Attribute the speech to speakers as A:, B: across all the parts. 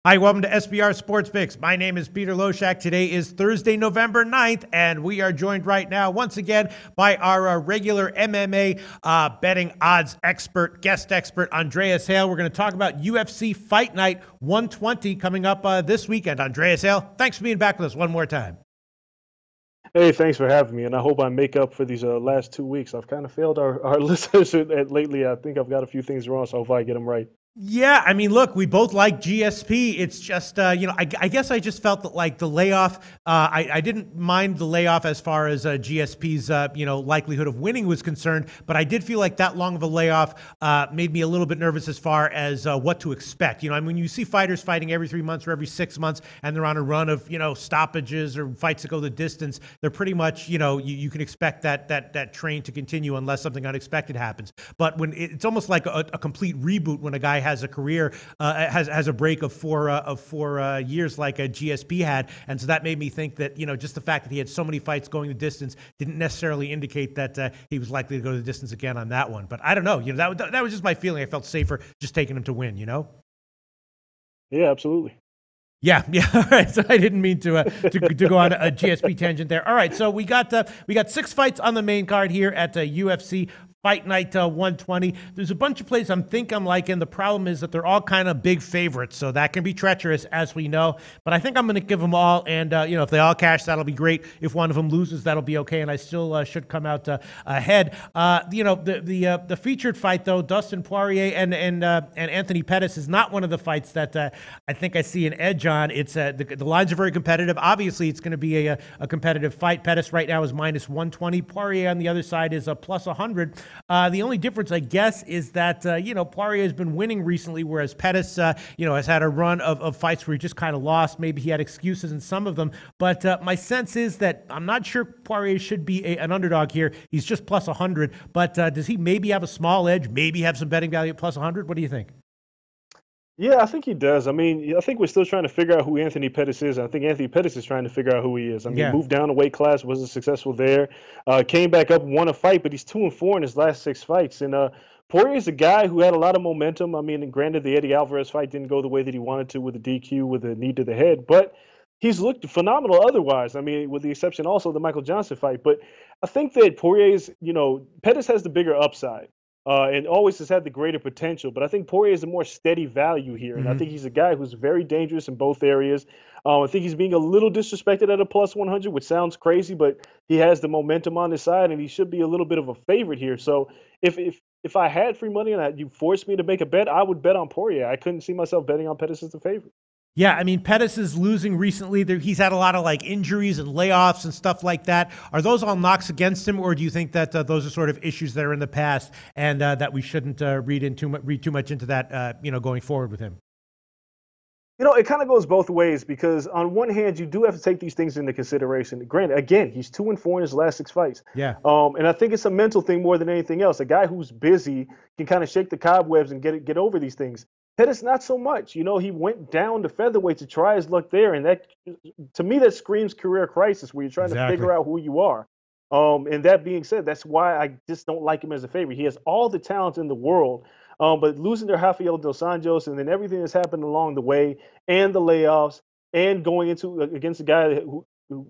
A: Hi, welcome to SBR Sports Picks. My name is Peter Loshak. Today is Thursday, November 9th, and we are joined right now once again by our regular MMA betting odds expert, guest expert, Andreas Hale. We're going to talk about UFC Fight Night 120 coming up this weekend. Andreas Hale, thanks for being back with us one more time.
B: Hey, thanks for having me, and I hope I make up for these last 2 weeks. I've kind of failed our listeners lately. I think I've got a few things wrong, so I hope I get them right.
A: Yeah, I mean, look, we both like GSP. It's just, I guess I just felt that like the layoff, I didn't mind the layoff as far as GSP's, likelihood of winning was concerned, but I did feel like that long of a layoff made me a little bit nervous as far as what to expect. I mean, when you see fighters fighting every 3 months or every 6 months and they're on a run of, stoppages or fights that go the distance, they're pretty much, you can expect that train to continue unless something unexpected happens. But when it's almost like a complete reboot when a guy has a career, has a break of four years like a GSP had. And so that made me think that, just the fact that he had so many fights going the distance didn't necessarily indicate that he was likely to go the distance again on that one. But I don't know, that was just my feeling. I felt safer just taking him to win,
B: Yeah, absolutely.
A: Yeah. All right. So I didn't mean to go on a GSP tangent there. All right. So we got 6 fights on the main card here at UFC Fight Night 120. There's a bunch of plays I'm liking. The problem is that they're all kind of big favorites, so that can be treacherous, as we know. But I think I'm going to give them all, and if they all cash, that'll be great. If one of them loses, that'll be okay, and I still should come out ahead. The featured fight though, Dustin Poirier and Anthony Pettis, is not one of the fights that I think I see an edge on. It's the lines are very competitive. Obviously, it's going to be a competitive fight. Pettis right now is -120. Poirier on the other side is a +100. The only difference, I guess, is that, Poirier has been winning recently, whereas Pettis, has had a run of fights where he just kind of lost. Maybe he had excuses in some of them. But my sense is that I'm not sure Poirier should be an underdog here. He's just +100. But does he maybe have a small edge, maybe have some betting value at +100? What do you think?
B: Yeah, I think he does. I mean, I think we're still trying to figure out who Anthony Pettis is. I think Anthony Pettis is trying to figure out who he is. I mean, moved down a weight class, wasn't successful there. Came back up, won a fight, but he's 2-4 in his last 6 fights. And Poirier is a guy who had a lot of momentum. I mean, granted, the Eddie Alvarez fight didn't go the way that he wanted to with a DQ, with a knee to the head, but he's looked phenomenal otherwise. I mean, with the exception also of the Michael Johnson fight. But I think that Poirier's, Pettis has the bigger upside. And always has had the greater potential. But I think Poirier is a more steady value here. And I think he's a guy who's very dangerous in both areas. I think he's being a little disrespected at a +100, which sounds crazy, but he has the momentum on his side, and he should be a little bit of a favorite here. So if I had free money and you forced me to make a bet, I would bet on Poirier. I couldn't see myself betting on Pettis as the favorite.
A: Yeah, I mean, Pettis is losing recently. He's had a lot of injuries and layoffs and stuff like that. Are those all knocks against him, or do you think that those are sort of issues that are in the past and that we shouldn't read too much into that, going forward with him?
B: It kind of goes both ways because on one hand, you do have to take these things into consideration. Granted, again, he's 2-4 in his last 6 fights.
A: Yeah.
B: And I think it's a mental thing more than anything else. A guy who's busy can kind of shake the cobwebs and get over these things. Pettis, not so much. He went down to featherweight to try his luck there, and that, to me, that screams career crisis where you're trying to figure out who you are. And that being said, that's why I just don't like him as a favorite. He has all the talent in the world, but losing to Raphael Assuncao and then everything that's happened along the way, and the layoffs, and going into against a guy who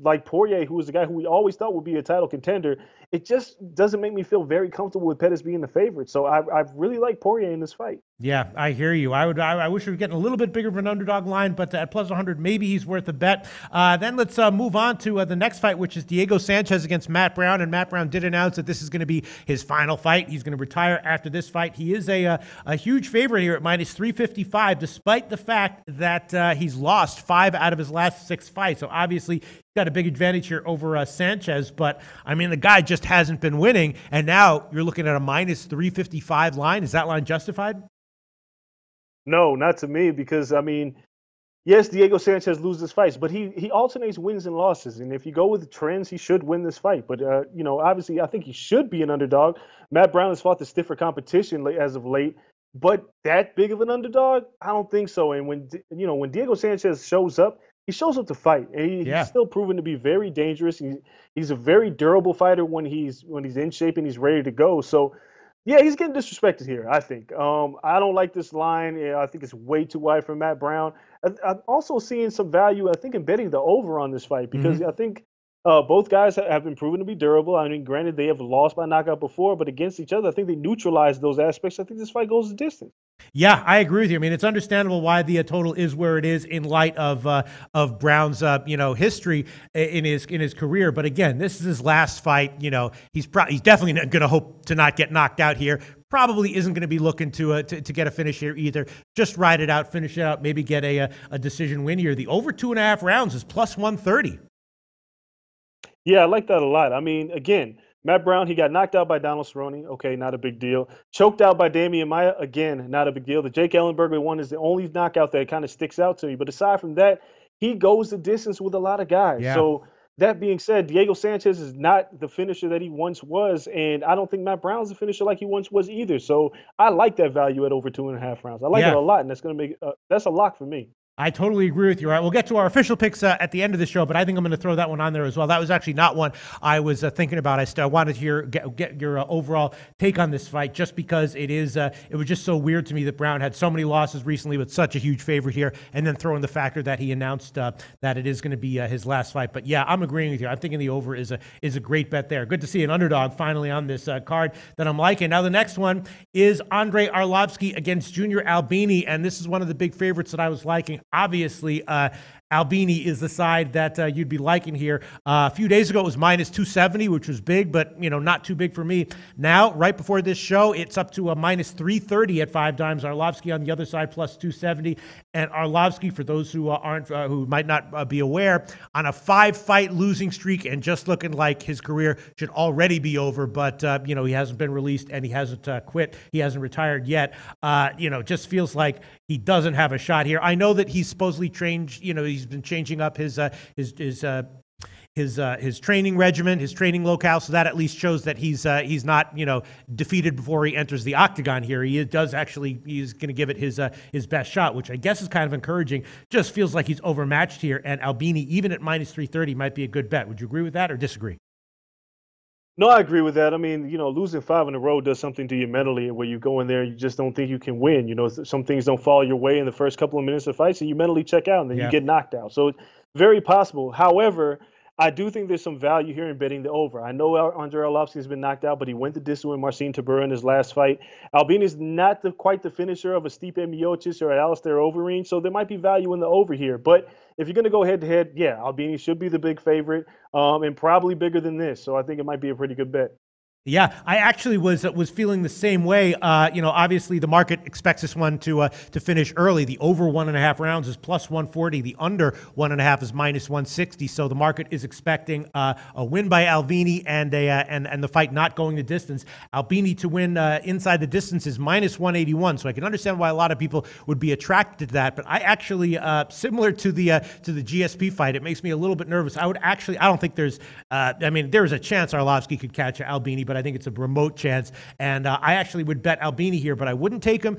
B: like Poirier, who was the guy who we always thought would be a title contender, it just doesn't make me feel very comfortable with Pettis being the favorite. So I really like Poirier in this fight.
A: Yeah, I hear you. I wish we were getting a little bit bigger of an underdog line, but at +100, maybe he's worth a bet. Then let's move on to the next fight, which is Diego Sanchez against Matt Brown. And Matt Brown did announce that this is going to be his final fight. He's going to retire after this fight. He is a huge favorite here at -355, despite the fact that he's lost 5 out of his last 6 fights. So obviously, got a big advantage here over Sanchez, but I mean, the guy just hasn't been winning, and now you're looking at a -355 line. Is that line justified?
B: No, not to me, because I mean, yes, Diego Sanchez loses fights, but he alternates wins and losses, and if you go with the trends, he should win this fight. But obviously, I think he should be an underdog. Matt Brown has fought the stiffer competition as of late, but that big of an underdog, I don't think so. And when Diego Sanchez shows up, he shows up to fight, and he's still proven to be very dangerous. He's a very durable fighter when he's in shape and he's ready to go. So, yeah, he's getting disrespected here, I think. I don't like this line. I think it's way too wide for Matt Brown. I'm also seeing some value, I think, in betting the over on this fight because
A: Hmm.
B: I think both guys have been proven to be durable. I mean, granted, they have lost by knockout before, but against each other, I think they neutralized those aspects. I think this fight goes the distance.
A: Yeah, I agree with you. I mean, it's understandable why the total is where it is in light of Brown's history in his career. But again, this is his last fight. He's definitely going to hope to not get knocked out here. Probably isn't going to be looking to get a finish here either. Just ride it out, finish it out, maybe get a decision win here. The over 2.5 rounds is plus 130.
B: Yeah, I like that a lot. I mean, again, Matt Brown, he got knocked out by Donald Cerrone. Okay, not a big deal. Choked out by Damian Maia. Again, not a big deal. The Jake Ellenberger one is the only knockout that kind of sticks out to me. But aside from that, he goes the distance with a lot of guys.
A: Yeah.
B: So that being said, Diego Sanchez is not the finisher that he once was. And I don't think Matt Brown's the finisher like he once was either. So I like that value at over 2.5 rounds. I like it a lot. And that's going to make that's a lock for me.
A: I totally agree with you. All right, we'll get to our official picks at the end of the show, but I think I'm going to throw that one on there as well. That was actually not one I was thinking about. I wanted to get your overall take on this fight, just because it was just so weird to me that Brown had so many losses recently with such a huge favorite here, and then throw in the factor that he announced that it is going to be his last fight. But yeah, I'm agreeing with you. I'm thinking the over is a great bet there. Good to see an underdog finally on this card that I'm liking. Now the next one is Andrei Arlovski against Junior Albini, and this is one of the big favorites that I was liking. Obviously, Albini is the side that you'd be liking here. A few days ago, it was minus 270, which was big, but not too big for me. Now, right before this show, it's up to a minus 330 at 5 dimes. Arlovski on the other side plus 270, and Arlovski, for those who who might not be aware, on a 5-fight losing streak and just looking like his career should already be over. But he hasn't been released and he hasn't quit. He hasn't retired yet. Just feels like he doesn't have a shot here. I know that he's supposedly trained. He's been changing up his training regimen, his training locale, so that at least shows that he's not defeated before he enters the octagon here. He's going to give it his best shot, which I guess is kind of encouraging. Just feels like he's overmatched here, and Albini, even at minus 330, might be a good bet. Would you agree with that or disagree?
B: No, I agree with that. I mean, losing 5 in a row does something to you mentally where you go in there, you just don't think you can win. Some things don't fall your way in the first couple of minutes of fights, and you mentally check out, and then you get knocked out. So it's very possible. However, I do think there's some value here in betting the over. I know Andrei Arlovski has been knocked out, but he went the distance with Marcin Tybura in his last fight. Albini is not quite the finisher of a Stipe Miocic or an Alistair Overeem, so there might be value in the over here. But if you're going to go head-to-head, yeah, Albini should be the big favorite, and probably bigger than this. So I think it might be a pretty good bet.
A: Yeah, I actually was feeling the same way. Obviously the market expects this one to finish early. The over 1.5 rounds is plus 140. The under 1.5 is minus 160. So the market is expecting a win by Albini and the fight not going the distance. Albini to win inside the distance is minus 181. So I can understand why a lot of people would be attracted to that. But I actually, similar to the GSP fight, it makes me a little bit nervous. I don't think there's a chance Arlovski could catch Albini, but I think it's a remote chance. And I actually would bet Albini here, but I wouldn't take him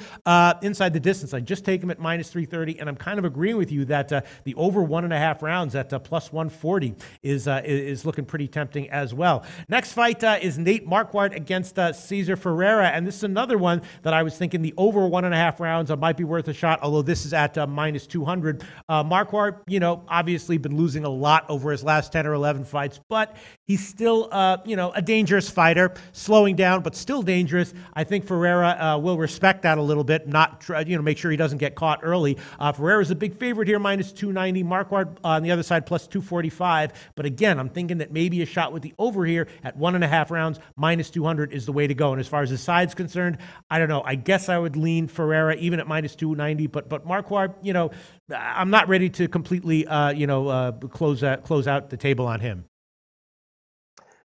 A: inside the distance. I'd just take him at minus 330. And I'm kind of agreeing with you that the over 1.5 rounds at plus 140 is looking pretty tempting as well. Next fight is Nate Marquardt against Cesar Ferreira. And this is another one that I was thinking the over 1.5 rounds might be worth a shot, although this is at minus 200. Marquardt, obviously been losing a lot over his last 10 or 11 fights, but he's still, a dangerous fighter. Slowing down, but still dangerous. I think Ferreira will respect that a little bit, not make sure he doesn't get caught early. Ferreira's a big favorite here, minus 290. Marquardt on the other side, plus 245. But again, I'm thinking that maybe a shot with the over here at 1.5 rounds, minus 200 is the way to go. And as far as the side's concerned, I don't know. I guess I would lean Ferreira even at minus 290. But Marquardt, I'm not ready to completely, close out the table on him.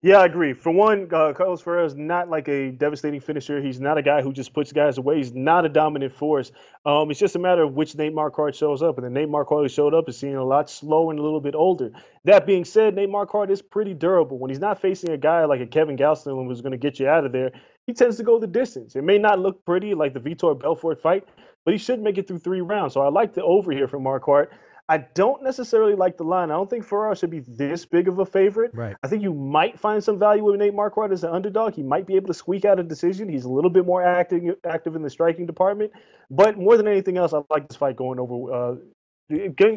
B: Yeah, I agree. For one, Carlos Ferreira is not like a devastating finisher. He's not a guy who just puts guys away. He's not a dominant force. It's just a matter of which Nate Marquardt shows up. And the Nate Marquardt who showed up is seeing a lot slower and a little bit older. That being said, Nate Marquardt is pretty durable. When he's not facing a guy like a Kevin Gastelum who's going to get you out of there, he tends to go the distance. It may not look pretty like the Vitor Belfort fight, but he should make it through 3 rounds. So I like the over here from Marquardt. I don't necessarily like the line. I don't think Ferreira should be this big of a favorite.
A: Right.
B: I think you might find some value with Nate Marquardt as an underdog. He might be able to squeak out a decision. He's a little bit more active in the striking department. But more than anything else, I like this fight going over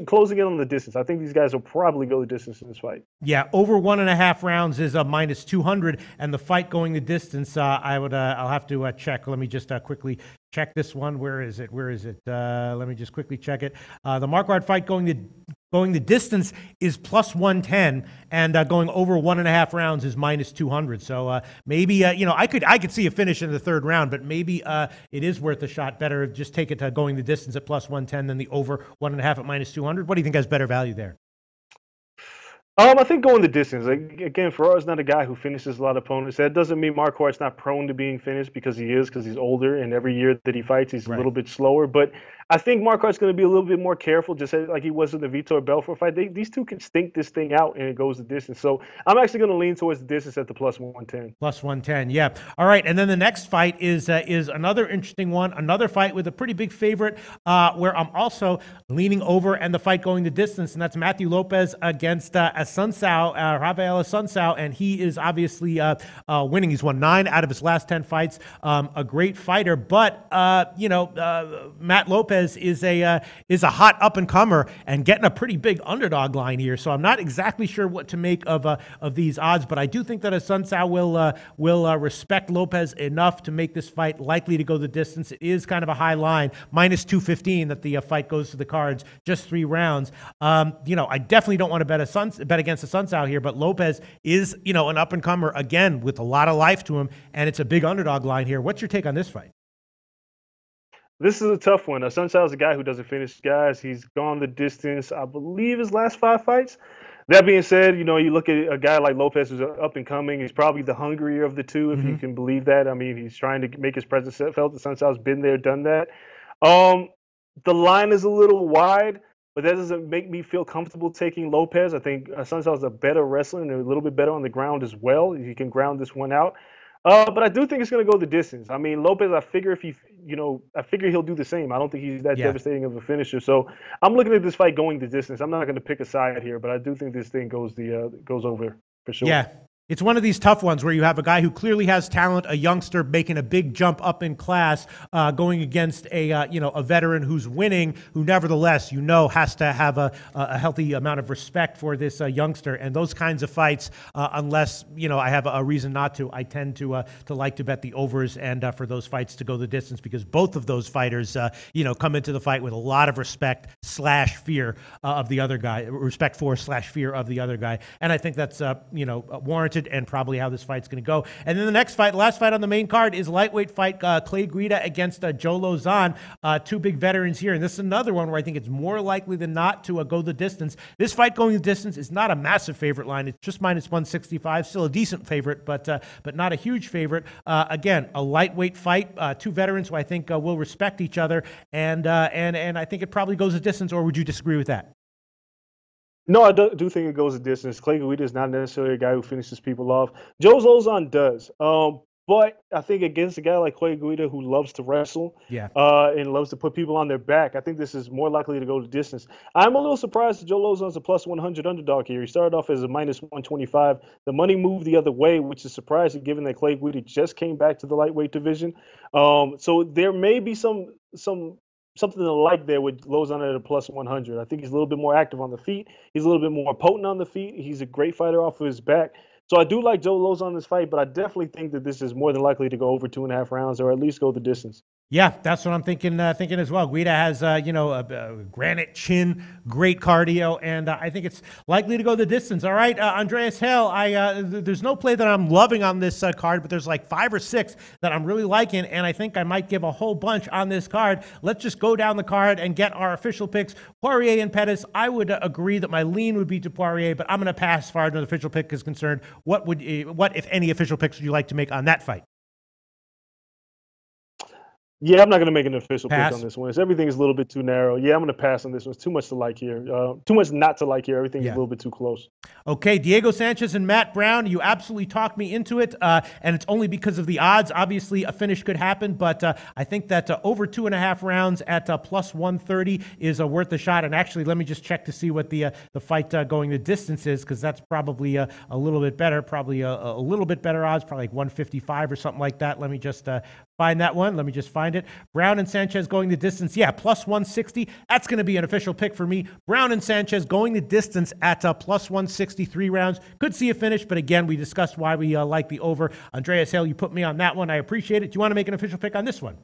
B: closing in on the distance. I think these guys will probably go the distance in this fight.
A: Yeah, over 1.5 rounds is a minus 200, and the fight going the distance, I'll have to check. Let me just quickly check this one. Where is it? Let me just quickly check it. The Marquardt fight going the distance is plus 110, and going over 1.5 rounds is minus 200. So maybe I could see a finish in the third round, but maybe it is worth a shot. Better just take it going the distance at plus 110 than the over 1.5 at minus 200. What do you think has better value there?
B: I think going the distance. Again, Ferreira's not a guy who finishes a lot of opponents. That doesn't mean Marquardt's not prone to being finished, because he's older, and every year that he fights, he's a little bit slower. But I think Marquardt's going to be a little bit more careful, just like he was in the Vitor Belfort fight. These two can stink this thing out, and it goes the distance. So I'm actually going to lean towards the distance at the plus 110.
A: Plus 110, yeah. All right, and then the next fight is another interesting one, another fight with a pretty big favorite, where I'm also leaning over, and the fight going the distance, and that's Matthew Lopez against Assuncao, Raphael Assuncao, and he is obviously winning. He's won 9 out of his last 10 fights. A great fighter, but Matt Lopez is a hot up and comer and getting a pretty big underdog line here. So I'm not exactly sure what to make of these odds, but I do think that Assuncao will respect Lopez enough to make this fight likely to go the distance. It is kind of a high line, minus 215, that the fight goes to the cards, just 3 rounds. I definitely don't want to bet against Assuncao here, but Lopez is an up and comer again with a lot of life to him, and it's a big underdog line here. What's your take on this fight?
B: This is a tough one. Assuncao is a guy who doesn't finish guys. He's gone the distance, I believe, his last 5 fights. That being said, you look at a guy like Lopez who's up and coming. He's probably the hungrier of the two, if you can believe that. I mean, he's trying to make his presence felt. Assuncao's been there, done that. The line is a little wide, but that doesn't make me feel comfortable taking Lopez. I think Assuncao is a better wrestler and a little bit better on the ground as well. He can ground this one out. But I do think it's going to go the distance. I mean, Lopez, I figure he'll do the same. I don't think he's that devastating of a finisher. So I'm looking at this fight going the distance. I'm not going to pick a side here, but I do think this thing goes over for sure.
A: Yeah. It's one of these tough ones where you have a guy who clearly has talent, a youngster making a big jump up in class, going against a veteran who's winning, who nevertheless has to have a healthy amount of respect for this youngster. And those kinds of fights, unless I have a reason not to, I tend to like to bet the overs and for those fights to go the distance, because both of those fighters come into the fight with a lot of respect / fear of the other guy, respect for / fear of the other guy, and I think that's warranted, and probably how this fight's going to go. And then the next fight, last fight on the main card, is lightweight fight, Clay Guida against Joe Lauzon. 2 big veterans here, and this is another one where I think it's more likely than not to go the distance. This fight going the distance is not a massive favorite line. It's just minus 165, still a decent favorite, but not a huge favorite. Again, a lightweight fight, 2 veterans who I think will respect each other, and I think it probably goes the distance. Or would you disagree with that?
B: No, I do think it goes a distance. Clay Guida is not necessarily a guy who finishes people off. Joe Lauzon does. But I think against a guy like Clay Guida, who loves to wrestle and loves to put people on their back, I think this is more likely to go the distance. I'm a little surprised that Joe Lauzon's a plus 100 underdog here. He started off as a minus 125. The money moved the other way, which is surprising given that Clay Guida just came back to the lightweight division. So there may be something to like there with Lauzon at a plus 100. I think he's a little bit more active on the feet. He's a little bit more potent on the feet. He's a great fighter off of his back. So I do like Joe Lauzon in this fight, but I definitely think that this is more than likely to go over 2.5 rounds, or at least go the distance.
A: Yeah, that's what I'm thinking as well. Guida has, a granite chin, great cardio, and I think it's likely to go the distance. All right, Andreas Hale, there's no play that I'm loving on this card, but there's like 5 or 6 that I'm really liking, and I think I might give a whole bunch on this card. Let's just go down the card and get our official picks. Poirier and Pettis, I would agree that my lean would be to Poirier, but I'm going to pass as far as the official pick is concerned. What, if any, official picks would you like to make on that fight?
B: Yeah, I'm not going to make an official
A: Pass.
B: pick on this one. Everything is a little bit too narrow. Yeah, I'm going to pass on this one. It's too much to like here. Too much not to like here. Everything's a little bit too close.
A: Okay, Diego Sanchez and Matt Brown, you absolutely talked me into it, and it's only because of the odds. Obviously, a finish could happen, but I think that over 2.5 rounds at plus 130 is worth a shot. And actually, let me just check to see what the fight going the distance is, because that's probably a little bit better, probably a little bit better odds, probably like 155 or something like that. Let me just find that one. Let me just find it. Brown and Sanchez going the distance. Yeah, plus 160. That's going to be an official pick for me. Brown and Sanchez going the distance at plus 163 rounds. Could see a finish, but again, we discussed why we like the over. Andreas Hale, you put me on that one. I appreciate it. Do you want to make an official pick on this one?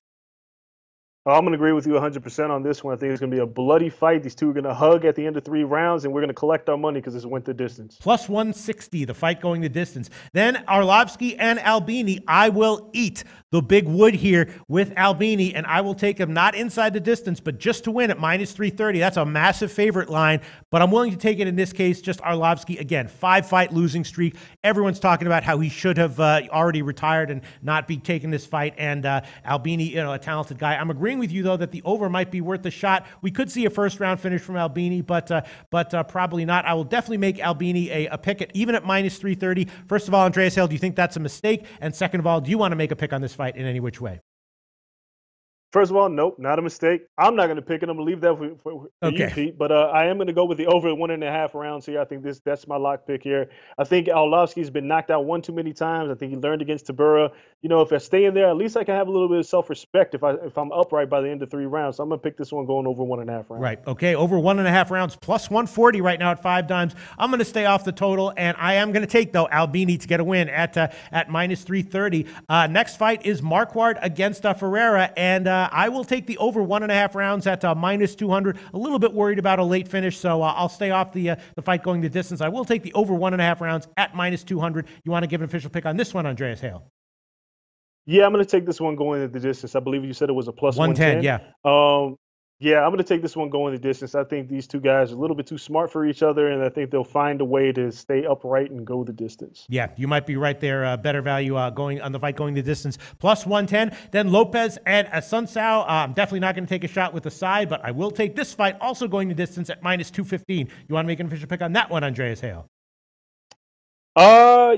B: I'm going to agree with you 100% on this one. I think it's going to be a bloody fight. These two are going to hug at the end of 3 rounds, and we're going to collect our money because it went the distance.
A: Plus 160, the fight going the distance. Then Arlovsky and Albini. I will eat the big wood here with Albini, and I will take him not inside the distance, but just to win at minus 330. That's a massive favorite line, but I'm willing to take it in this case. Just Arlovsky, again, 5-fight losing streak. Everyone's talking about how he should have already retired and not be taking this fight, and Albini, a talented guy. I'm agreeing with you, though, that the over might be worth the shot. We could see a first-round finish from Albini, but probably not. I will definitely make Albini a pick even at minus 330. First of all, Andreas Hale, do you think that's a mistake? And second of all, do you want to make a pick on this fight in any which way?
B: First of all, nope, not a mistake. I'm not going to pick it. I'm going to leave that for you, Pete. But I am going to go with the over 1.5 rounds here. I think that's my lock pick here. I think Arlovsky's been knocked out one too many times. I think he learned against Tabura. If I stay in there, at least I can have a little bit of self-respect if I'm upright by the end of 3 rounds. So I'm going to pick this one going over 1.5 rounds.
A: Right. Okay. Over 1.5 rounds, plus 140 right now at 5 dimes. I'm going to stay off the total, and I am going to take, though, Albini to get a win at minus 330. Next fight is Marquardt against Ferreira, and I will take the over 1.5 rounds at minus 200. A little bit worried about a late finish, so I'll stay off the fight going the distance. I will take the over 1.5 rounds at minus 200. You want to give an official pick on this one, Andreas Hale?
B: Yeah, I'm going to take this one going the distance. I believe you said it was a plus 110.
A: Yeah.
B: Yeah, I'm going to take this one going the distance. I think these two guys are a little bit too smart for each other, and I think they'll find a way to stay upright and go the distance.
A: Yeah, you might be right there. Better value going on the fight going the distance. Plus 110. Then Lopez and Assuncao. I'm definitely not going to take a shot with the side, but I will take this fight also going the distance at minus 215. You want to make an official pick on that one, Andreas Hale?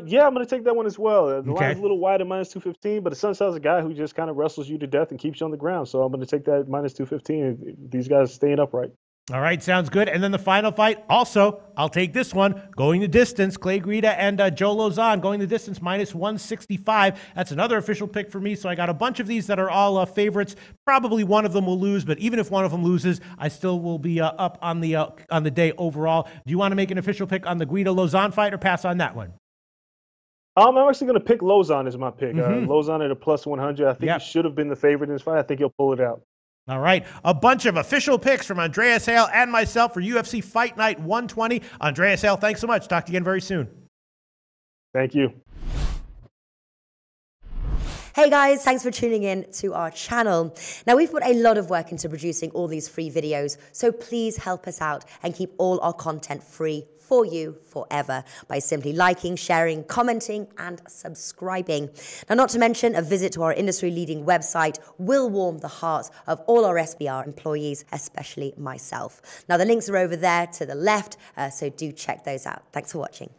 B: Yeah, I'm going to take that one as well. The line's a little wide at minus 215, but Assuncao's a guy who just kind of wrestles you to death and keeps you on the ground. So I'm going to take that minus 215. These guys staying upright.
A: All right, sounds good. And then the final fight, also, I'll take this one, going the distance. Clay Guida and Joe Lauzon going the distance, minus 165. That's another official pick for me. So I got a bunch of these that are all favorites. Probably one of them will lose, but even if one of them loses, I still will be up on the day overall. Do you want to make an official pick on the Guida-Lauzon fight or pass on that one?
B: I'm actually going to pick Lauzon as my pick. Lauzon at a plus 100. I think he should have been the favorite in this fight. I think he'll pull it out.
A: All right, a bunch of official picks from Andreas Hale and myself for UFC Fight Night 120. Andreas Hale, thanks so much. Talk to you again very soon.
B: Thank you.
C: Hey guys, thanks for tuning in to our channel. Now, we've put a lot of work into producing all these free videos, so please help us out and keep all our content free for you forever by simply liking, sharing, commenting, and subscribing. Now, not to mention, a visit to our industry-leading website will warm the hearts of all our SBR employees, especially myself. Now, the links are over there to the left, so do check those out. Thanks for watching.